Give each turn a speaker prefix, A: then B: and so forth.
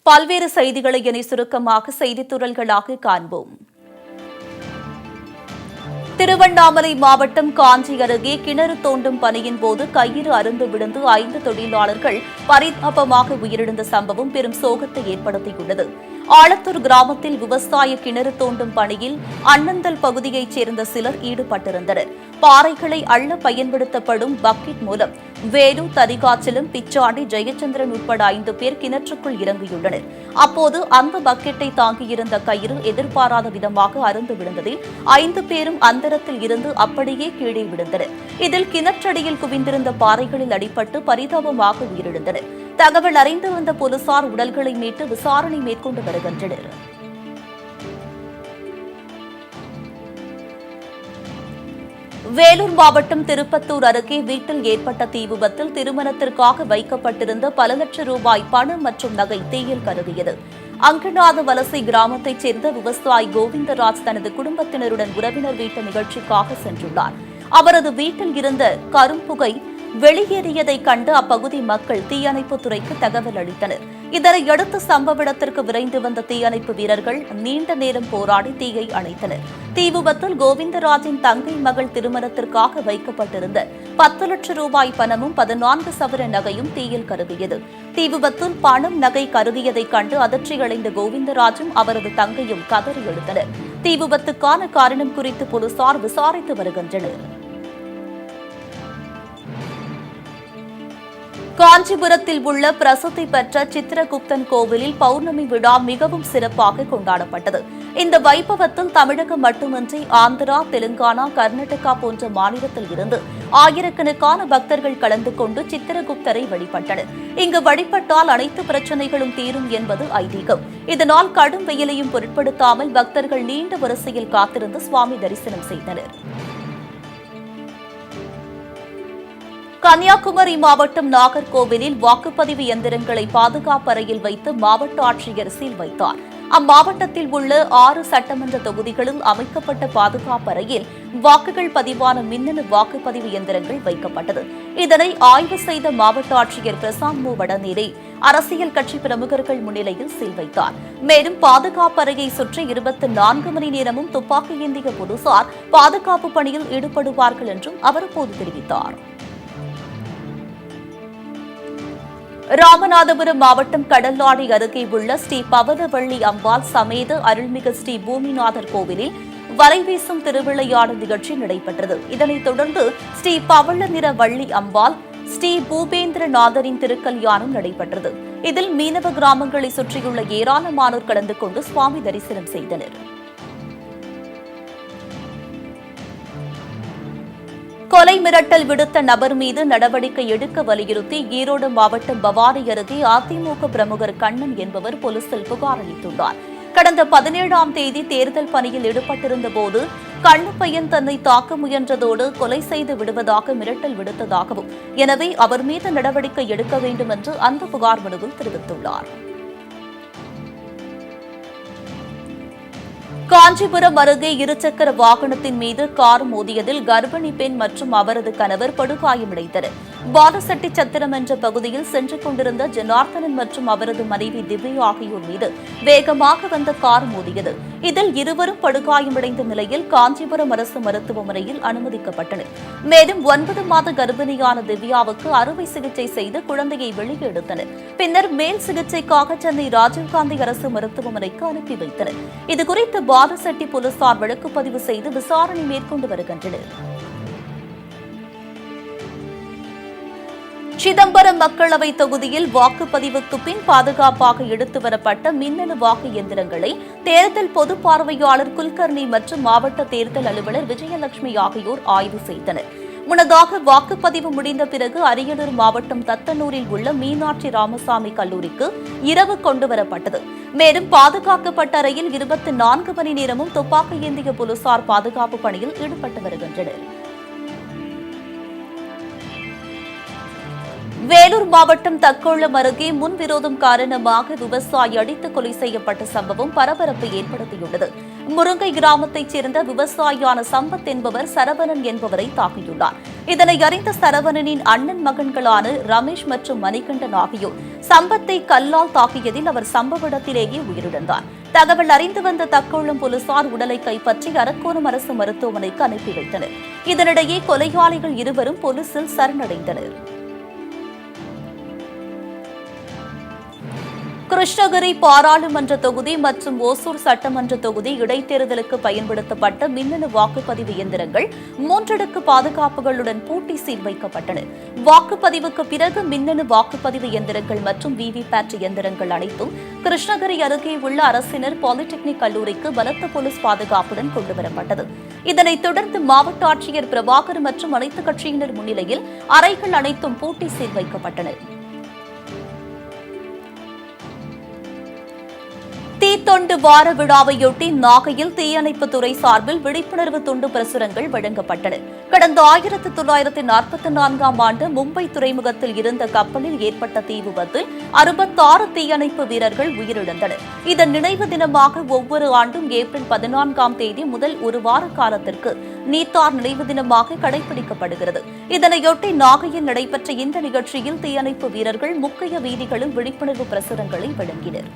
A: பல்வேறு செய்திகளை இனி சுருக்கமாக செய்தித்துறல்களாக காண்போம். திருவண்ணாமலை மாவட்டம் காஞ்சி அருகே கிணறு தோண்டும் பணியின் போது கயிறு அறுந்து விழுந்து 5 தொழிலாளர்கள் பரிதாபமாக உயிரிழந்த சம்பவம் பெரும் சோகத்தை ஏற்படுத்தியுள்ளது. ஆலத்தூர் கிராமத்தில் விவசாய கிணறு தோண்டும் பணியில் அண்ணந்தல் பகுதியைச் சேர்ந்த சிலர் ஈடுபட்டிருந்தனர். பாறைகளை அள்ள பயன்படுத்தப்படும் பக்கெட் மூலம் வேலு, தரிகாச்சலம், பிச்சாண்டி, ஜெயச்சந்திரன் உட்பட 5 பேர் கிணற்றுக்குள் இறங்கியுள்ளனர். அப்போது அந்த பக்கெட்டை தாங்கியிருந்த கயிறு எதிர்பாராத விதமாக அறுந்து விழுந்ததில் 5 பேரும் அந்தரத்தில் இருந்து அப்படியே கீழே விழுந்தனர். இதில் கிணற்றடியில் குவிந்திருந்த பாறைகளில் அடிபட்டு பரிதாபமாக உயிரிழந்தனர். தகவல் அறிந்து வந்த போலீசார் உடல்களை மீட்டு விசாரணை மேற்கொண்டு வருகின்றனர். வேலூர் மாவட்டம் திருப்பத்தூர் அருகே வீட்டில் ஏற்பட்ட தீ விபத்தில் திருமணத்திற்காக வைக்கப்பட்டிருந்த பல லட்சம் ரூபாய் பணம் மற்றும் நகை தீயில் கருகியது. அங்கநாத வலசை கிராமத்தைச் சேர்ந்த விவசாயி கோவிந்தராஜ் தனது குடும்பத்தினருடன் உறவினர் வீட்டு நிகழ்ச்சிக்காக சென்றுள்ளார். அவரது வீட்டில் இருந்த கரும்புகை வெளியேறியதைக் கண்டு அப்பகுதி மக்கள் தீயணைப்புத் துறைக்கு தகவல் அளித்தனர். இதனையடுத்து சம்பவ இடத்திற்கு விரைந்து வந்த தீயணைப்பு வீரர்கள் நீண்ட நேரம் போராடி தீயை அணைத்தனர். தீ விபத்தில் கோவிந்தராஜின் தங்கை மகள் திருமணத்திற்காக வைக்கப்பட்டிருந்த 10 லட்சம் ரூபாய் பணமும் 14 சவர நகையும் தீயில் கருகியது. தீ விபத்தில் பணம், நகை கருகியதைக் கண்டு அதிர்ச்சியடைந்த கோவிந்தராஜும் அவரது தங்கையும் கதறி எழுந்தனர். தீ விபத்துக்கான காரணம் குறித்து போலீசார் விசாரித்து வருகின்றனர். காஞ்சிபுரத்தில் உள்ள பிரசித்தி பெற்ற சித்திரகுப்தன் கோவிலில் பௌர்ணமி விழா மிகவும் சிறப்பாக கொண்டாடப்பட்டது. இந்த வைபவத்தில் தமிழகம் மட்டுமின்றி ஆந்திரா, தெலுங்கானா, கர்நாடகா போன்ற மாநிலத்தில் இருந்து ஆயிரக்கணக்கான பக்தர்கள் கலந்து கொண்டு சித்திரகுப்தரை வழிபட்டனர். இங்கு வழிபட்டால் அனைத்து பிரச்சினைகளும் தீரும் என்பது ஐதீகம். இதனால் கடும் வெயிலையும் பொருட்படுத்தாமல் பக்தர்கள் நீண்ட வரிசையில் காத்திருந்து சுவாமி தரிசனம் செய்தனர். கன்னியாகுமரி மாவட்டம் நாகர்கோவிலில் வாக்குப்பதிவு எந்திரங்களை பாதுகாப்பு அறையில் வைத்து மாவட்ட ஆட்சியர் சீல் வைத்தார். அம்மாவட்டத்தில் உள்ள 6 சட்டமன்ற தொகுதிகளில் அமைக்கப்பட்ட பாதுகாப்பு அறையில் வாக்குகள் பதிவான மின்னணு வாக்குப்பதிவு எந்திரங்கள் வைக்கப்பட்டது. இதனை ஆய்வு செய்த மாவட்ட ஆட்சியர் பிரசாந்த் மு வடநேரே அரசியல் கட்சி பிரமுகர்கள் முன்னிலையில் சீல் வைத்தார். மேலும் பாதுகாப்பு அறையை சுற்றி 24 மணி நேரமும் துப்பாக்கி ஏந்திய போலீசார் பாதுகாப்பு பணியில் ஈடுபடுவார்கள் என்றும் அவர் அப்போது தெரிவித்தார். ராமநாதபுரம் மாவட்டம் கடலாடி அருகே உள்ள ஸ்ரீ பவனவள்ளி அம்பாள் சமேத அருள்மிகு ஸ்ரீ பூமிநாதர் கோவிலில் வலைவீசும் திருவிளையாடல் நிகழ்ச்சி நடைபெற்றது. இதனைத் தொடர்ந்து ஸ்ரீ பவள நிற வள்ளி அம்பாள், ஸ்ரீ பூபேந்திரநாதரின் திருக்கல்யாணம் நடைபெற்றது. இதில் மீனவ கிராமங்களை சுற்றியுள்ள ஏராளமானோர் கலந்து கொண்டு சுவாமி தரிசனம் செய்தனர். கொலை மிரட்டல் விடுத்த நபர் மீது நடவடிக்கை எடுக்க வலியுறுத்தி ஈரோடு மாவட்டம் பவானி அருகே அதிமுக பிரமுகர் கண்ணன் என்பவர் போலீசில் புகார் அளித்துள்ளார். கடந்த 17ஆம் தேதி தேர்தல் பணியில் ஈடுபட்டிருந்த போது கண்ணு பையன் தன்னை தாக்க முயன்றதோடு கொலை செய்து விடுவதாக மிரட்டல் விடுத்ததாகவும், எனவே அவர் மீது நடவடிக்கை எடுக்க வேண்டும் என்று அந்த புகார் மனுவில் தெரிவித்துள்ளார். காஞ்சிபுரம் அருகே இருசக்கர வாகனத்தின் மீது கார் மோதியதில் கர்ப்பிணி பெண் மற்றும் அவரது கணவர் படுகாயமடைந்தனர். பாலசெட்டி சத்திரம் என்ற பகுதியில் சென்று கொண்டிருந்த ஜனார்த்தனன் மற்றும் அவரது மனைவி திவ்யா ஆகியோர் மீது வேகமாக வந்த கார் மோதியது. இதில் இருவரும் படுகாயமடைந்த நிலையில் காஞ்சிபுரம் அரசு மருத்துவமனையில் அனுமதிக்கப்பட்டனர். மேலும் 9 மாத கர்ப்பிணியான திவ்யாவுக்கு அறுவை சிகிச்சை செய்து குழந்தையை வெளியே எடுத்தனர். பின்னர் மேல் சிகிச்சைக்காக சென்னை ராஜீவ்காந்தி அரசு மருத்துவமனைக்கு அனுப்பி வைத்தனர். இதுகுறித்து பாலசெட்டி போலீசார் வழக்கு பதிவு செய்து விசாரணை மேற்கொண்டு வருகின்றனர். சிதம்பரம் மக்களவை தொகுதியில் வாக்குப்பதிவுக்கு பின் பாதுகாப்பாக எடுத்து வரப்பட்ட மின்னணு வாக்கு இயந்திரங்களை தேர்தல் பொது பார்வையாளர் குல்கர்னி மற்றும் மாவட்ட தேர்தல் அலுவலர் விஜயலட்சுமி ஆகியோர் ஆய்வு செய்தனர். முன்னதாக வாக்குப்பதிவு முடிந்த பிறகு அரியலூர் மாவட்டம் தத்தனூரில் உள்ள மீனாட்சி ராமசாமி கல்லூரிக்கு இரவு கொண்டுவரப்பட்டது. மேலும் பாதுகாக்கப்பட்ட அறையில் 24 மணி நேரமும் துப்பாக்கி ஏந்திய போலீசார் பாதுகாப்பு பணியில் ஈடுபட்டு வருகின்றனர். வேலூர் மாவட்டம் தக்கோளம் அருகே முன்விரோதம் காரணமாக விவசாயி அடித்து கொலை செய்யப்பட்ட சம்பவம் பரபரப்பை ஏற்படுத்தியுள்ளது. முருங்கை கிராமத்தைச் சேர்ந்த விவசாயியான சம்பத் என்பவர் சரவணன் என்பவரை தாக்கியுள்ளார். இதனை அறிந்த சரவணனின் அண்ணன் மகன்களான ரமேஷ் மற்றும் மணிகண்டன் ஆகியோர் சம்பத்தை கல்லால் தாக்கியதில் அவர் சம்பவ இடத்திலேயே உயிரிழந்தார். தகவல் அறிந்து வந்த தக்கோளம் போலீசார் உடலை கைப்பற்றி அரக்கோணம் அரசு மருத்துவமனைக்கு அனுப்பி வைத்தனர். இதனிடையே கொலையாளிகள் இருவரும் போலீசில் சரணடைந்தனர். கிருஷ்ணகிரி பாராளுமன்ற தொகுதி மற்றும் ஓசூர் சட்டமன்ற தொகுதி இடைத்தேர்தலுக்கு பயன்படுத்தப்பட்ட மின்னணு வாக்குப்பதிவு இயந்திரங்கள் 3 அடுக்கு பாதுகாப்புகளுடன் பூட்டி சீல் வைக்கப்பட்டன. வாக்குப்பதிவுக்கு பிறகு மின்னணு வாக்குப்பதிவு இயந்திரங்கள் மற்றும் விவிபேட் இயந்திரங்கள் அனைத்தும் கிருஷ்ணகிரி அருகே உள்ள அரசினர் பாலிடெக்னிக் கல்லூரிக்கு பலத்த போலீஸ் பாதுகாப்புடன் கொண்டுவரப்பட்டது. இதனைத் தொடர்ந்து மாவட்ட ஆட்சியர் பிரபாகர் மற்றும் அனைத்துக் கட்சியினர் முன்னிலையில் அறைகள் அனைத்தும் பூட்டி சீல் வைக்கப்பட்டன. தீத்தொண்டு வார விழாவையொட்டி நாகையில் தீயணைப்புத்துறை சார்பில் விழிப்புணர்வு துண்டு பிரசுரங்கள் வழங்கப்பட்டன. கடந்த 1944ஆம் ஆண்டு மும்பை துறைமுகத்தில் இருந்த கப்பலில் ஏற்பட்ட தீ விபத்தில் 66 தீயணைப்பு வீரர்கள் உயிரிழந்தனர். இதன் நினைவு தினமாக ஒவ்வொரு ஆண்டும் ஏப்ரல் 14ஆம் தேதி முதல் ஒரு வார காலத்திற்கு நீத்தார் நினைவு தினமாக கடைபிடிக்கப்படுகிறது. இதனையொட்டி நாகையில் நடைபெற்ற இந்த நிகழ்ச்சியில் தீயணைப்பு வீரர்கள் முக்கிய வீதிகளில் விழிப்புணர்வு பிரசுரங்களை வழங்கினர்.